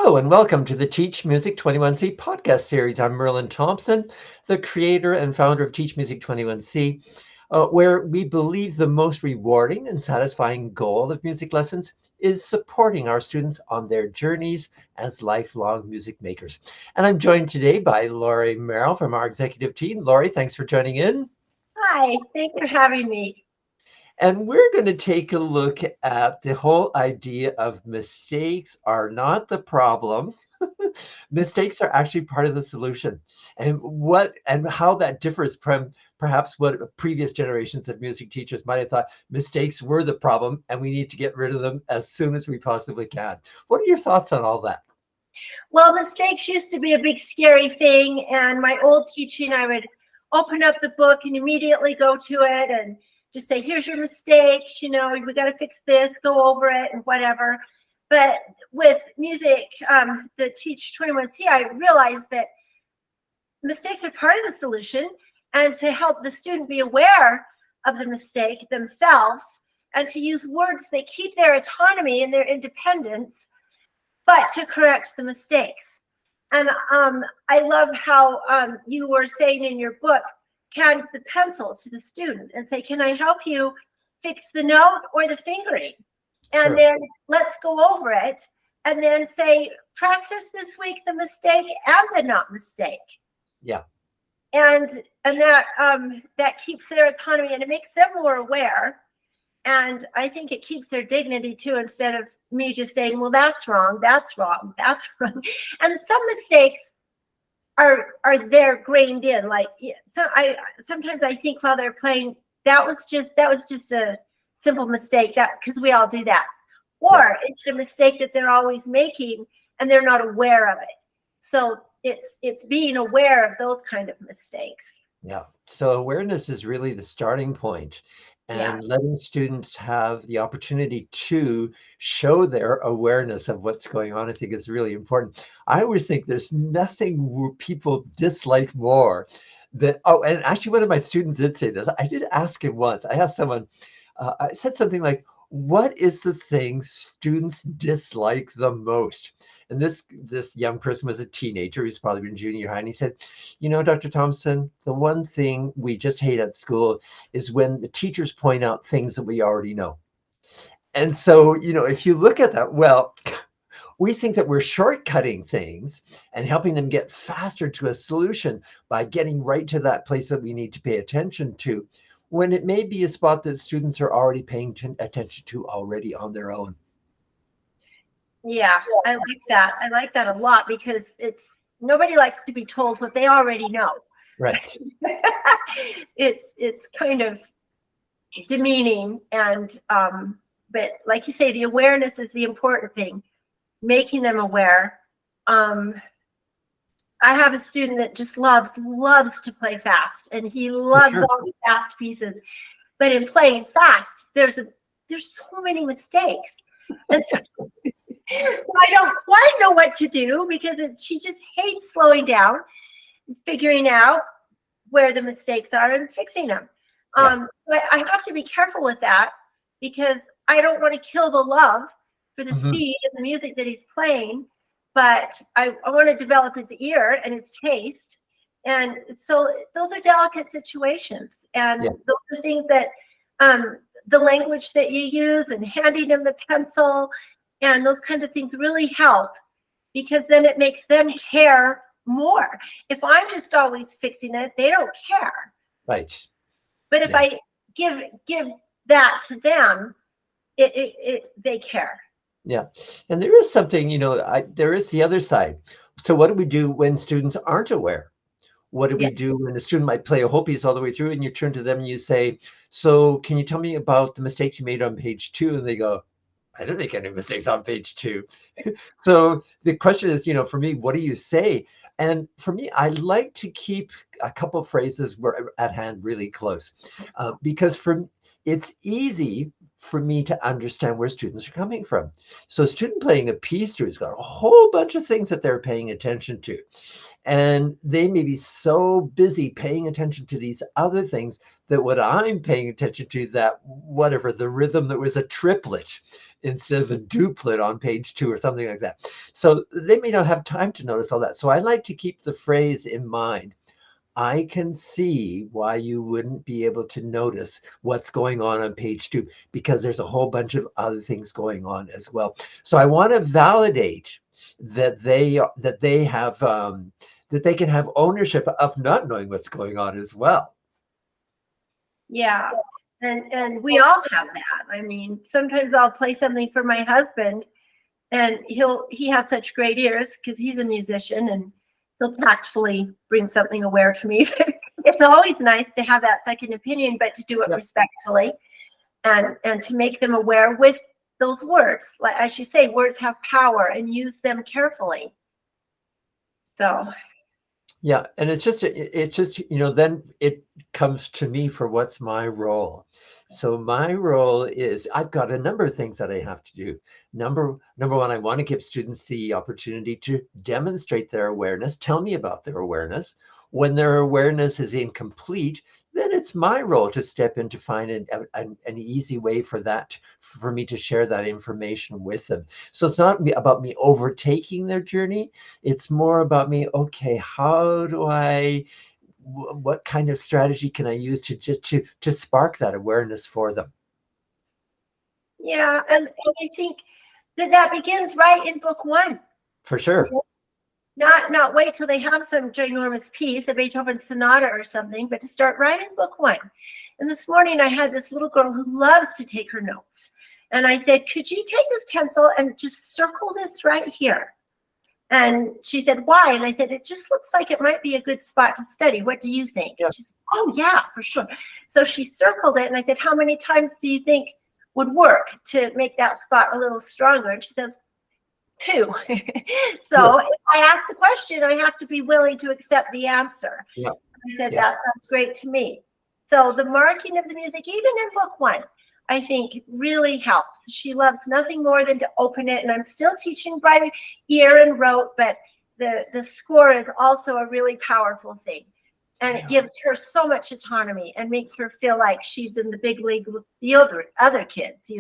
Hello and welcome to the Teach Music 21C podcast series. I'm Merlin Thompson, the creator and founder of Teach Music 21C, where we believe the most rewarding and satisfying goal of music lessons is supporting our students on their journeys as lifelong music makers. And I'm joined today by Lorrie Merrell from our executive team. Lorrie, thanks for joining in. Hi, thanks for having me. And we're going to take a look at the whole idea of mistakes are not the problem. Mistakes are actually part of the solution, and how that differs from perhaps what previous generations of music teachers might have thought mistakes were the problem and we need to get rid of them as soon as we possibly can. What are your thoughts on all that? Well, mistakes used to be a big scary thing, and my old teaching, I would open up the book and immediately go to it and just say, here's your mistakes, we got to fix this, go over it and whatever. But with music, the Teach 21C, I realized that mistakes are part of the solution, and to help the student be aware of the mistake themselves and to use words that keep their autonomy and their independence, but to correct the mistakes. And I love how you were saying in your book, hand the pencil to the student and say, can I help you fix the note or the fingering? And Sure. then let's go over it and then say, practice this week the mistake and the not mistake. Yeah. And that keeps their autonomy and it makes them more aware. And I think it keeps their dignity too, instead of me just saying, well, that's wrong, that's wrong, that's wrong. And some mistakes are there grained in. Like, sometimes I think while they're playing, that was just a simple mistake, that because we all do that. Or it's a mistake that they're always making and they're not aware of it. So it's being aware of those kind of mistakes. Yeah. So awareness is really the starting point, Yeah. and letting students have the opportunity to show their awareness of what's going on, I think is really important. I always think there's nothing people dislike more than, oh, and actually one of my students did say this. I did ask him once. I asked someone, I said something like, what is the thing students dislike the most? And this young person was a teenager. He's probably been junior high. And he said, Dr. Thompson, the one thing we just hate at school is when the teachers point out things that we already know. And so, if you look at that, well, we think that we're shortcutting things and helping them get faster to a solution by getting right to that place that we need to pay attention to, when it may be a spot that students are already paying attention to already on their own. Yeah, I like that. I like that a lot because nobody likes to be told what they already know. Right. It's kind of demeaning, and but like you say, the awareness is the important thing, making them aware. I have a student that just loves to play fast, and he loves all the fast pieces. But in playing fast, there's so many mistakes. And so I don't quite know what to do, because she just hates slowing down and figuring out where the mistakes are and fixing them. So I have to be careful with that, because I don't want to kill the love for the speed of the music that he's playing, but I want to develop his ear and his taste. And so those are delicate situations. And those are things that the language that you use and handing them the pencil and those kinds of things really help, because then it makes them care more. If I'm just always fixing it, they don't care. Right. But if I give that to them, they care. Yeah. And there is something, there is the other side. So what do we do when students aren't aware? What do we do when a student might play a whole piece all the way through, and you turn to them and you say, so can you tell me about the mistakes you made on page 2? And they go, I didn't make any mistakes on page 2. So the question is, for me, what do you say? And for me, I like to keep a couple of phrases at hand really close, because it's easy for me to understand where students are coming from. So a student playing a piece through has got a whole bunch of things that they're paying attention to. And they may be so busy paying attention to these other things that what I'm paying attention to, that whatever, the rhythm that was a triplet, instead of a duplet on page 2 or something like that. So they may not have time to notice all that. So I like to keep the phrase in mind. I can see why you wouldn't be able to notice what's going on page 2, because there's a whole bunch of other things going on as well. So I want to validate that they have that they can have ownership of not knowing what's going on as well. Yeah. And we all have that. I mean, sometimes I'll play something for my husband, and he has such great ears because he's a musician, and he'll tactfully bring something aware to me. It's always nice to have that second opinion, but to do it respectfully and to make them aware with those words. Like, as you say, words have power, and use them carefully. So yeah, and it's just then it comes to me for what's my role. So my role is I've got a number of things that I have to do. Number one, I want to give students the opportunity to demonstrate their awareness, tell me about their awareness. When their awareness is incomplete, then it's my role to step in to find an easy way for me to share that information with them. So it's not about me overtaking their journey. It's more about me, okay, what kind of strategy can I use to spark that awareness for them? yeah, and I think that begins right in book 1. For sure. Not wait till they have some ginormous piece, a Beethoven sonata or something, but to start right in book 1. And this morning I had this little girl who loves to take her notes. And I said, could you take this pencil and just circle this right here? And she said, why? And I said, it just looks like it might be a good spot to study. What do you think? Yeah. She said, oh yeah, for sure. So she circled it, and I said, how many times do you think would work to make that spot a little stronger? And she says, 2. So if I ask the question, I have to be willing to accept the answer. Yeah. I said, that sounds great to me. So the marking of the music, even in book 1, I think really helps. She loves nothing more than to open it. And I'm still teaching by ear and rote, but the score is also a really powerful thing. And it gives her so much autonomy and makes her feel like she's in the big league with the other kids,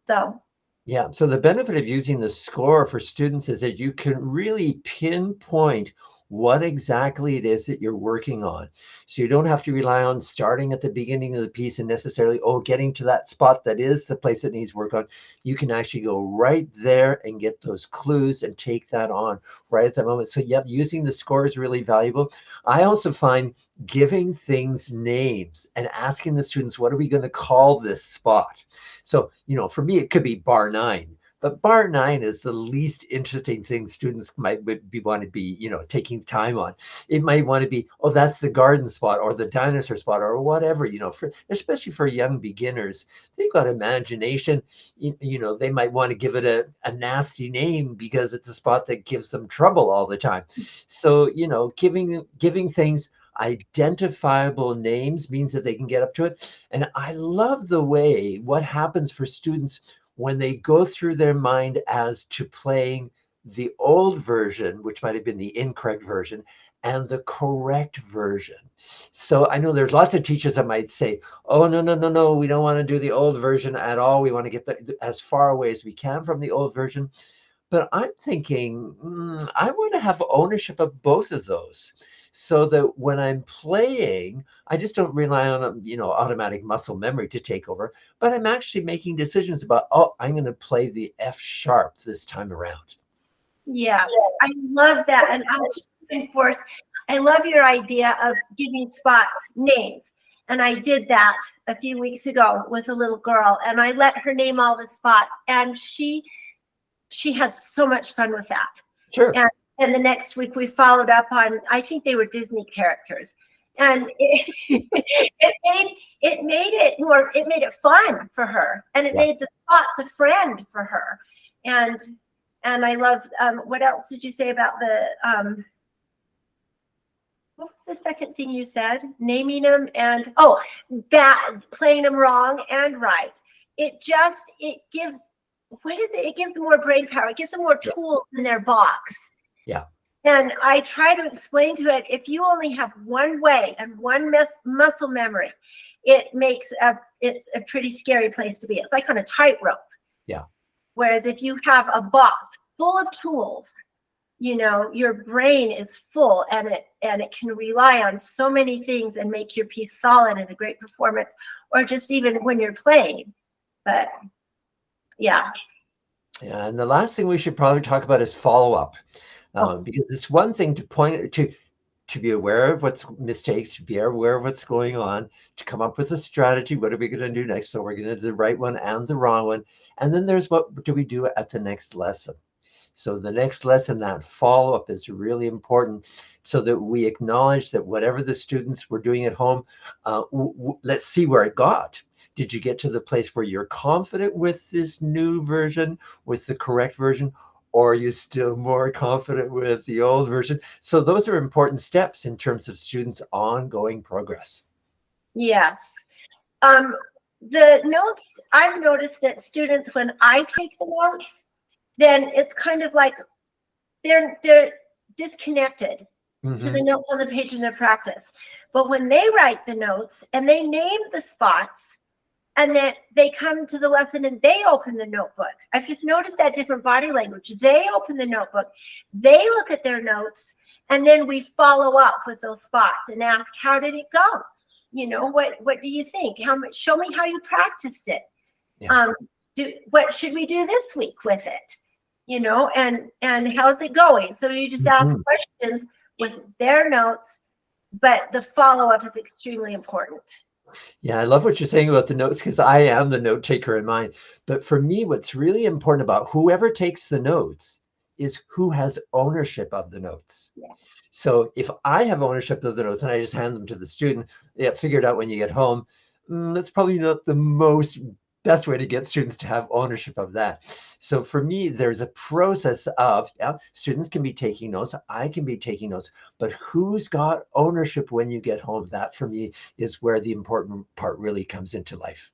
So yeah. So the benefit of using the score for students is that you can really pinpoint what exactly it is that you're working on. So you don't have to rely on starting at the beginning of the piece and necessarily, getting to that spot that is the place that needs work on. You can actually go right there and get those clues and take that on right at that moment. So yeah, using the score is really valuable. I also find giving things names and asking the students, what are we going to call this spot? So, for me, it could be bar 9. But bar 9 is the least interesting thing students might want to be, taking time on. It might want to be, that's the garden spot or the dinosaur spot or whatever, especially for young beginners. They've got imagination. They might want to give it a nasty name because it's a spot that gives them trouble all the time. So, giving things identifiable names means that they can get up to it. And I love the way what happens for students when they go through their mind as to playing the old version, which might have been the incorrect version, and the correct version. So I know there's lots of teachers that might say, oh, no, we don't want to do the old version at all. We want to get as far away as we can from the old version. But I'm thinking, I want to have ownership of both of those, so that when I'm playing, I just don't rely on automatic muscle memory to take over, but I'm actually making decisions about, I'm going to play the F sharp this time around. Yes, I love that. And I'll just enforce, I love your idea of giving spots names. And I did that a few weeks ago with a little girl, and I let her name all the spots, and she had so much fun with that. Sure. And the next week we followed up on, I think they were Disney characters. And it made it fun for her. And it made the spots a friend for her. And I love, what else did you say about the, what was the second thing you said? Naming them and, playing them wrong and right. It gives, what is it? It gives them more brain power. It gives them more tools in their box. Yeah. And I try to explain to it, if you only have one way and one muscle memory, it's a pretty scary place to be. It's like on a tightrope. Yeah. Whereas if you have a box full of tools, your brain is full, and it can rely on so many things and make your piece solid and a great performance, or just even when you're playing. But yeah. Yeah, and the last thing we should probably talk about is follow-up, Oh, because it's one thing to point to be aware of what's mistakes, to be aware of what's going on, to come up with a strategy. What are we going to do next? So we're going to do the right one and the wrong one, and then there's what do we do at the next lesson. So the next lesson, that follow-up is really important, so that we acknowledge that whatever the students were doing at home, let's see where it got. Did you get to the place where you're confident with this new version, with the correct version, or are you still more confident with the old version? So those are important steps in terms of students' ongoing progress. yes. The notes, I've noticed that students, when I take the notes, then it's kind of like they're disconnected to the Mm-hmm. notes on the page in their practice. But when they write the notes and they name the spots, and then they come to the lesson and they open the notebook. I've just noticed that different body language. They open the notebook, they look at their notes, and then we follow up with those spots and ask, how did it go? What do you think? Show me how you practiced it. Yeah. What should we do this week with it? And how's it going? So you just ask Mm-hmm. questions with their notes, but the follow-up is extremely important. Yeah, I love what you're saying about the notes, because I am the note taker in mine. But for me, what's really important about whoever takes the notes is who has ownership of the notes. Yeah. So if I have ownership of the notes and I just hand them to the student, yeah, figure it out when you get home, that's probably not the most best way to get students to have ownership of that. So for me, there's a process of, yeah, students can be taking notes, I can be taking notes, but who's got ownership when you get home? That for me is where the important part really comes into life.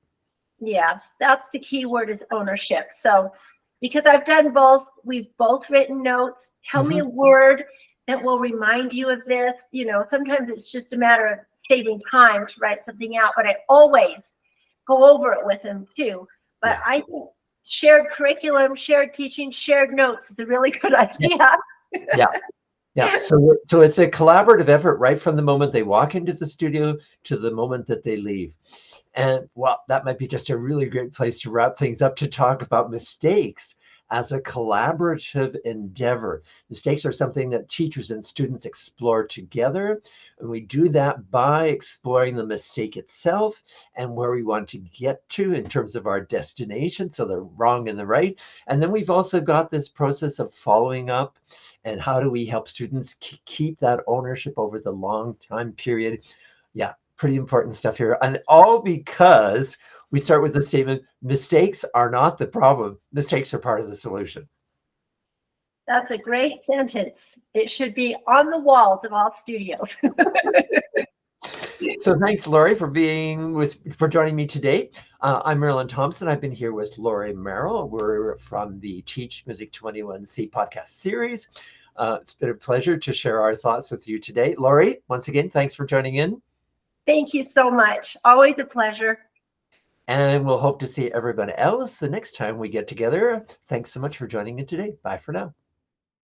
Yes, that's the key word, is ownership. So, because I've done both, we've both written notes. Tell me a Mhm. word that will remind you of this. Sometimes it's just a matter of saving time to write something out, but I always go over it with them too. But Yeah. I think shared curriculum, shared teaching, shared notes is a really good Yeah. idea. Yeah. Yeah, so it's a collaborative effort right from the moment they walk into the studio to the moment that they leave. And well, that might be just a really great place to wrap things up, to talk about mistakes as a collaborative endeavor. Mistakes are something that teachers and students explore together. And we do that by exploring the mistake itself and where we want to get to in terms of our destination, so the wrong and the right. And then we've also got this process of following up, and how do we help students keep that ownership over the long time period. Yeah, pretty important stuff here. And all because we start with the statement, mistakes are not the problem. Mistakes are part of the solution. That's a great sentence. It should be on the walls of all studios. So thanks, Lorrie, for joining me today. I'm Merlin Thompson. I've been here with Lorrie Merrell. We're from the Teach Music 21C podcast series. It's been a pleasure to share our thoughts with you today. Lorrie, once again, thanks for joining in. Thank you so much. Always a pleasure. And we'll hope to see everybody else the next time we get together. Thanks so much for joining in today. Bye for now.